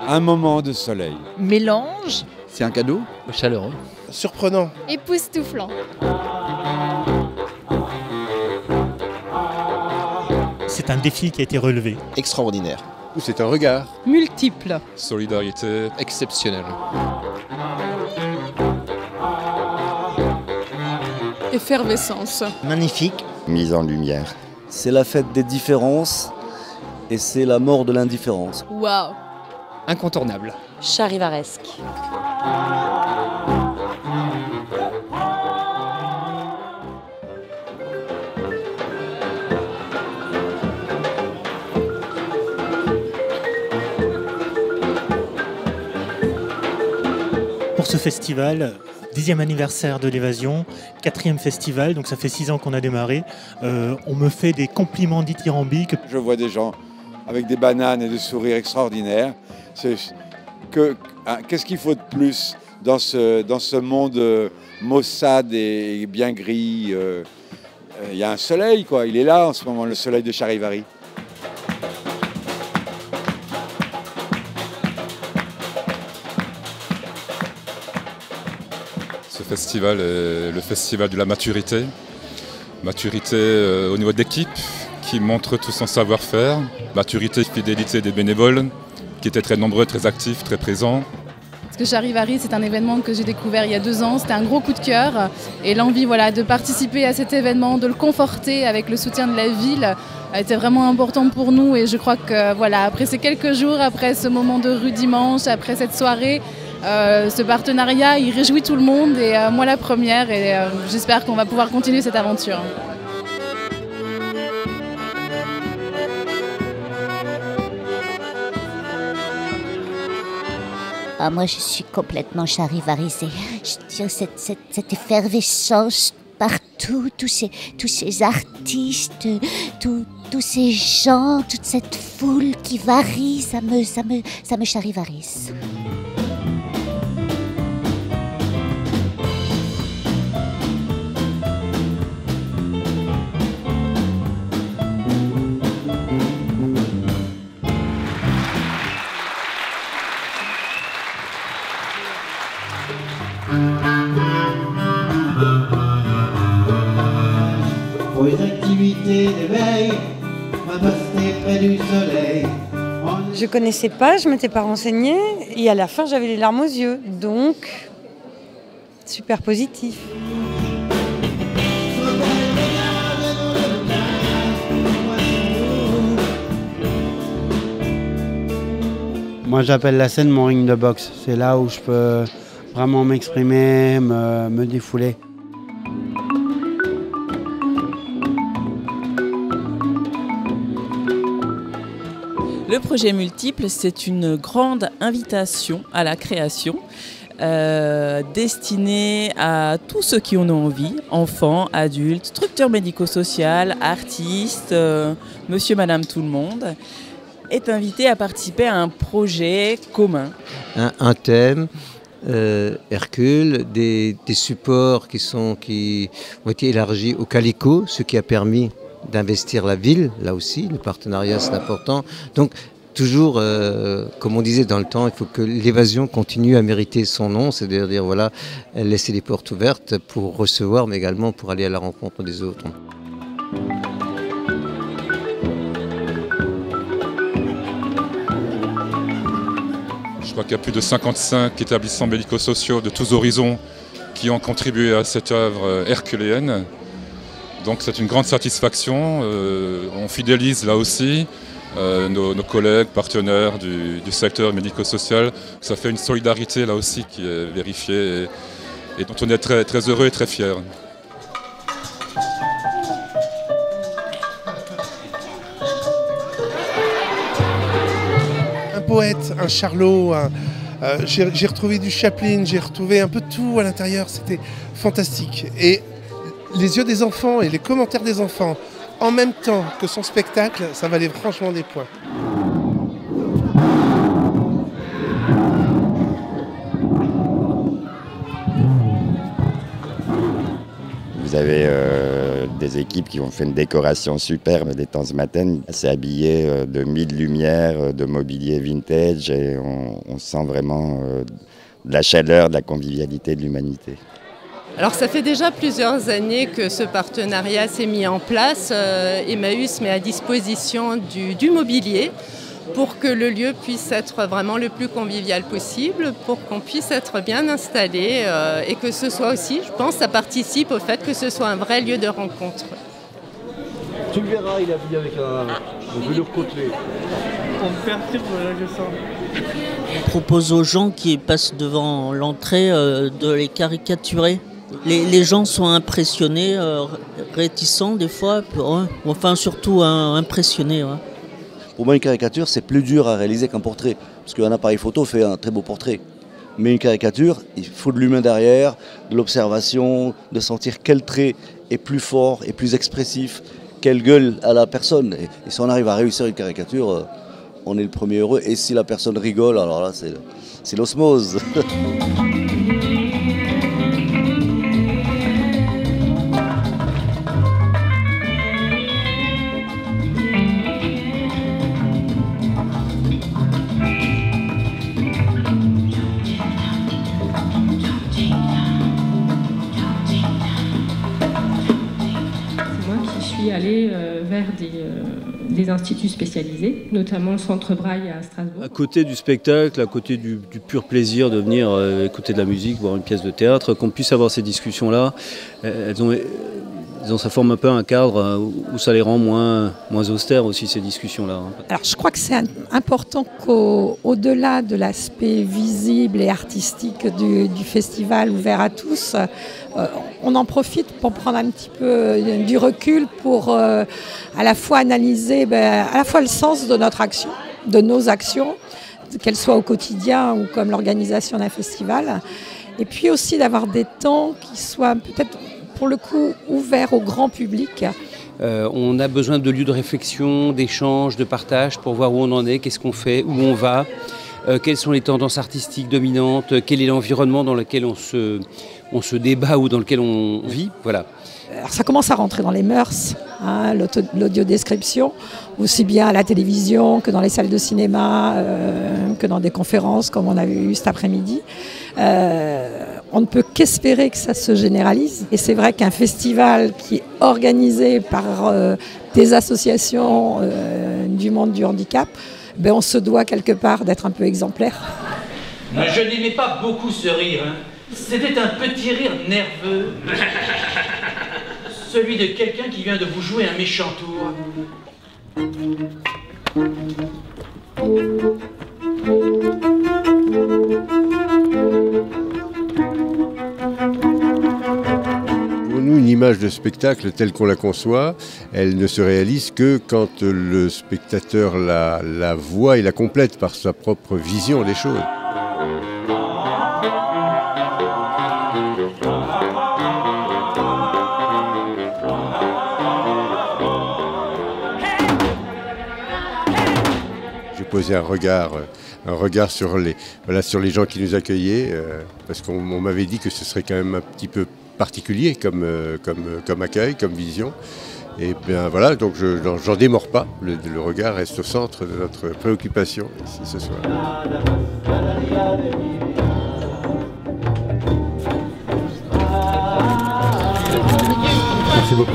Un moment de soleil. Mélange. C'est un cadeau. Chaleureux. Surprenant. Époustouflant. C'est un défi qui a été relevé. Extraordinaire. Ou c'est un regard. Multiple. Solidarité. Exceptionnel. Effervescence. Magnifique. Mise en lumière. C'est la fête des différences et c'est la mort de l'indifférence. Waouh. Incontournable. Charivaresque. Pour ce festival, 10e anniversaire de l'Évasion, 4e festival, donc ça fait 6 ans qu'on a démarré. On me fait des compliments dithyrambiques. Je vois des gens avec des bananes et des sourires extraordinaires. Qu'est-ce qu'il faut de plus dans ce monde maussade et bien gris? Il y a un soleil, quoi. Il est là en ce moment, le soleil de Charivari. Ce festival est le festival de la maturité. Maturité au niveau de l'équipe qui montre tout son savoir-faire. Maturité, fidélité des bénévoles qui étaient très nombreux, très actifs, très présents. Parce que Charivari, c'est un événement que j'ai découvert il y a 2 ans. C'était un gros coup de cœur. Et l'envie de participer à cet événement, de le conforter avec le soutien de la ville, était vraiment important pour nous. Et je crois que après ces quelques jours, après ce moment de rue dimanche, après cette soirée, ce partenariat, il réjouit tout le monde et moi la première. Et j'espère qu'on va pouvoir continuer cette aventure. Ah, moi, je suis complètement charivarisée. Je veux dire, cette effervescence partout, tous ces artistes, tous ces gens, toute cette foule qui varie, ça me charivarise. Pour les activités d'éveil, ma postée près du soleil. Je connaissais pas, je m'étais pas renseignée et à la fin j'avais les larmes aux yeux, donc super positif. Moi j'appelle la scène mon ring de boxe. C'est là où je peux vraiment m'exprimer, me défouler. Le projet Multiple, c'est une grande invitation à la création destinée à tous ceux qui en ont envie, enfants, adultes, structures médico-sociales, artistes, monsieur, madame, tout le monde, est invité à participer à un projet commun. Un thème, Hercule, des supports qui ont été élargis au Calico, ce qui a permis d'investir la ville, là aussi, le partenariat c'est important. Donc toujours, comme on disait dans le temps, il faut que l'évasion continue à mériter son nom, c'est-à-dire laisser les portes ouvertes pour recevoir, mais également pour aller à la rencontre des autres. Je crois qu'il y a plus de 55 établissements médico-sociaux de tous horizons qui ont contribué à cette œuvre herculéenne. Donc c'est une grande satisfaction, on fidélise là aussi nos collègues, partenaires du secteur médico-social. Ça fait une solidarité là aussi qui est vérifiée et dont on est très, très heureux et très fiers. Un poète, un charlot, j'ai retrouvé du Chaplin, j'ai retrouvé un peu de tout à l'intérieur, c'était fantastique. Et les yeux des enfants et les commentaires des enfants, en même temps que son spectacle, ça valait franchement des points. Vous avez les équipes qui ont fait une décoration superbe des temps matin. C'est habillé de 1000 lumières, de mobilier vintage et on sent vraiment de la chaleur, de la convivialité, de l'humanité. Alors ça fait déjà plusieurs années que ce partenariat s'est mis en place. Emmaüs met à disposition du mobilier pour que le lieu puisse être vraiment le plus convivial possible, pour qu'on puisse être bien installé et que ce soit aussi, je pense, ça participe au fait que ce soit un vrai lieu de rencontre. Tu le verras, il est habillé avec un velours côtelé. On me perturbe, là, je sens. On propose aux gens qui passent devant l'entrée de les caricaturer. Les gens sont impressionnés, réticents des fois, enfin surtout impressionnés. Ouais. Pour moi, une caricature, c'est plus dur à réaliser qu'un portrait. Parce qu'un appareil photo fait un très beau portrait. Mais une caricature, il faut de l'humain derrière, de l'observation, de sentir quel trait est plus fort et plus expressif, quelle gueule à la personne. Et si on arrive à réussir une caricature, on est le premier heureux. Et si la personne rigole, alors là, c'est l'osmose. Aller vers des instituts spécialisés, notamment le Centre Braille à Strasbourg. À côté du spectacle, à côté du pur plaisir de venir écouter de la musique, voir une pièce de théâtre, qu'on puisse avoir ces discussions-là, ça forme un peu un cadre où ça les rend moins austères aussi, ces discussions-là. Alors je crois que c'est important qu'au-delà de l'aspect visible et artistique du festival ouvert à tous, on en profite pour prendre un petit peu du recul pour à la fois analyser à la fois le sens de notre action, de nos actions, qu'elles soient au quotidien ou comme l'organisation d'un festival, et puis aussi d'avoir des temps qui soient peut-être pour le coup ouverts au grand public. On a besoin de lieux de réflexion, d'échange, de partage pour voir où on en est, qu'est-ce qu'on fait, où on va, quelles sont les tendances artistiques dominantes, quel est l'environnement dans lequel on se débat ou dans lequel on vit. Voilà. Alors ça commence à rentrer dans les mœurs, hein, l'audiodescription, aussi bien à la télévision que dans les salles de cinéma, que dans des conférences comme on a eu cet après-midi. On ne peut qu'espérer que ça se généralise. Et c'est vrai qu'un festival qui est organisé par des associations du monde du handicap, on se doit quelque part d'être un peu exemplaire. Je n'aimais pas beaucoup ce rire. Hein. C'était un petit rire nerveux. Celui de quelqu'un qui vient de vous jouer un méchant tour. Pour nous, une image de spectacle telle qu'on la conçoit, elle ne se réalise que quand le spectateur la voit et la complète par sa propre vision des choses. J'ai posé un regard sur les gens qui nous accueillaient, parce qu'on m'avait dit que ce serait quand même un petit peu particulier comme accueil, comme vision. Et bien voilà, donc j'en démords pas. Le regard reste au centre de notre préoccupation ici ce soir. Merci beaucoup.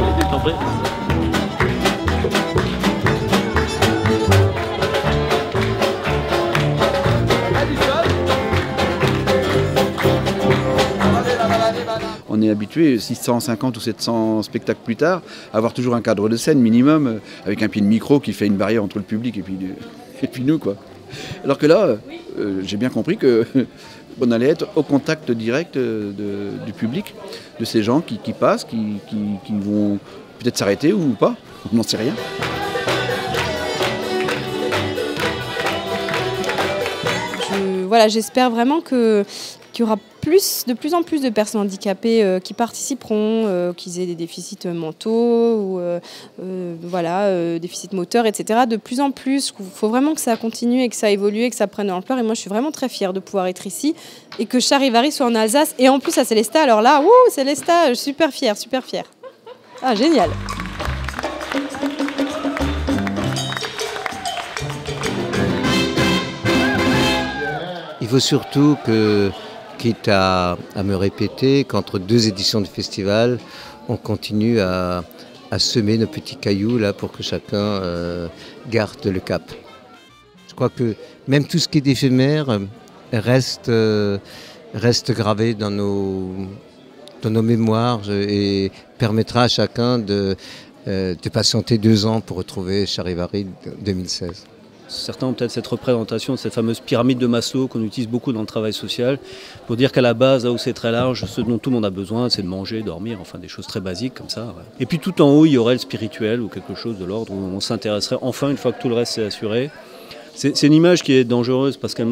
On est habitué, 650 ou 700 spectacles plus tard, à avoir toujours un cadre de scène minimum, avec un pied de micro qui fait une barrière entre le public et puis nous, quoi. Alors que là, j'ai bien compris qu'on allait être au contact direct du public, de ces gens qui passent, qui vont peut-être s'arrêter ou pas, on n'en sait rien. J'espère vraiment qu'il y aura de plus en plus de personnes handicapées qui participeront, qui aient des déficits mentaux ou déficits moteurs, etc. De plus en plus, il faut vraiment que ça continue et que ça évolue et que ça prenne de l'ampleur. Et moi, je suis vraiment très fière de pouvoir être ici et que Charivari soit en Alsace et en plus à Célestat. Alors là, Célestat, je suis super fière, super fière. Ah, génial. Il faut surtout que, quitte à me répéter, qu'entre 2 éditions du festival, on continue à semer nos petits cailloux là pour que chacun garde le cap. Je crois que même tout ce qui est d'éphémère reste gravé dans nos mémoires et permettra à chacun de patienter 2 ans pour retrouver Charivari 2016. Certains ont peut-être cette représentation de cette fameuse pyramide de Maslow qu'on utilise beaucoup dans le travail social pour dire qu'à la base, là où c'est très large, ce dont tout le monde a besoin, c'est de manger, dormir, enfin des choses très basiques comme ça. Ouais. Et puis tout en haut, il y aurait le spirituel ou quelque chose de l'ordre où on s'intéresserait enfin une fois que tout le reste est assuré. C'est une image qui est dangereuse parce qu'elle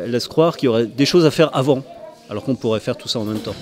laisse croire qu'il y aurait des choses à faire avant, alors qu'on pourrait faire tout ça en même temps.